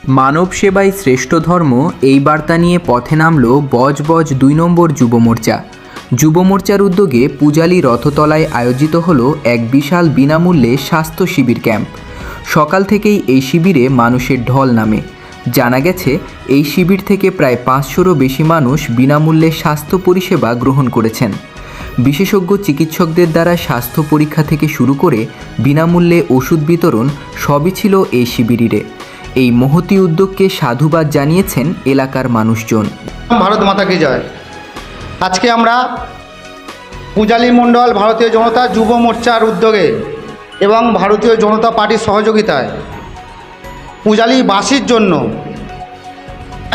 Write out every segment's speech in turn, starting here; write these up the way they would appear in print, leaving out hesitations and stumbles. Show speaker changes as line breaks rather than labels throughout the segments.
মানব সেবাই শ্রেষ্ঠ ধর্ম এই বার্তা নিয়ে পথে নামল বজবজ ২ নম্বর যুব মোর্চা। যুব মোর্চার উদ্যোগে পূজালী রথতলায় আয়োজিত হলো এক বিশাল বিনামূল্যে স্বাস্থ্য শিবির ক্যাম্প। সকাল থেকেই এই শিবিরে মানুষের ঢল নামে। জানা গেছে এই শিবির থেকে প্রায় ৫০০রও বেশি মানুষ বিনামূল্যে স্বাস্থ্য পরিষেবা গ্রহণ করেছেন। বিশেষজ্ঞ চিকিৎসকদের দ্বারা স্বাস্থ্য পরীক্ষা থেকে শুরু করে বিনামূল্যে ওষুধ বিতরণ সবই ছিল এই শিবিরে। এই মহতী উদ্যোগকে সাধুবাদ জানিয়েছেন এলাকার মানুষজন।
ভারত মাতা কি জয়। আজকে আমরা পূজালী মণ্ডল ভারতীয় জনতা যুব মোর্চার উদ্যোগে এবং ভারতীয় জনতা পার্টির সহযোগিতায় পূজালীবাসীর জন্য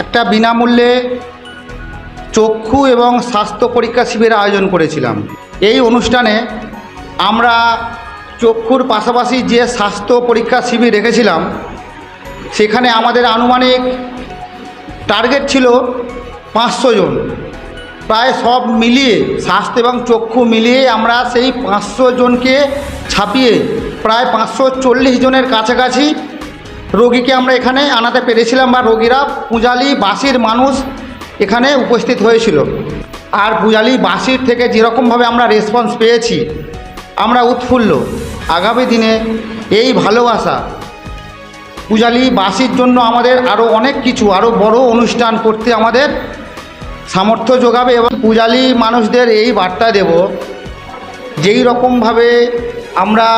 একটা বিনামূল্যে চক্ষু এবং স্বাস্থ্য পরীক্ষা শিবিরের আয়োজন করেছিলাম। এই অনুষ্ঠানে আমরা চক্ষুর পাশাপাশি যে স্বাস্থ্য পরীক্ষা শিবির রেখেছিলাম সেখানে আমাদের আনুমানিক টার্গেট ছিল ৫০০ জন। প্রায় সব মিলিয়ে স্বাস্থ্য এবং চক্ষু মিলিয়ে আমরা সেই ৫০০ জনকে ছাপিয়ে প্রায় ৫৪০ জনের কাছাকাছি রোগীকে আমরা এখানে আনাতে পেরেছিলাম, বা রোগীরা পূজালীবাসীর মানুষ এখানে উপস্থিত হয়েছিল। আর পূজালীবাসীর থেকে যেরকমভাবে আমরা রেসপন্স পেয়েছি আমরা উৎফুল্ল। আগামী দিনে এই ভালোবাসা পূজালীবাসীর জন্য আমাদের আরও অনেক কিছু আরও বড় অনুষ্ঠান করতে আমাদের সামর্থ্য যোগাবে। এবং পূজালী মানুষদের এই বার্তা দেব, যেই রকমভাবে আমরা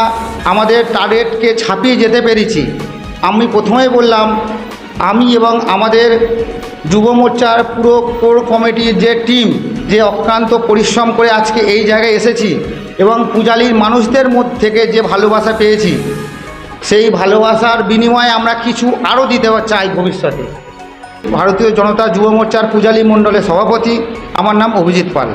আমাদের টার্গেটকে ছাপিয়ে যেতে পেরেছি। আমি প্রথমেই বললাম, আমি এবং আমাদের যুব মোর্চার পুরো কোর কমিটির যে টিম, যে অক্লান্ত পরিশ্রম করে আজকে এই জায়গায় এসেছি এবং পূজালীর মানুষদের মধ্যে থেকে যে ভালোবাসা পেয়েছি, সেই ভালোবাসার বিনিময়ে আমরা কিছু আরও দিতে চাই ভবিষ্যতে। ভারতীয় জনতা যুব মোর্চার পূজালী মণ্ডলের সভাপতি, আমার নাম অভিজিৎ পাল।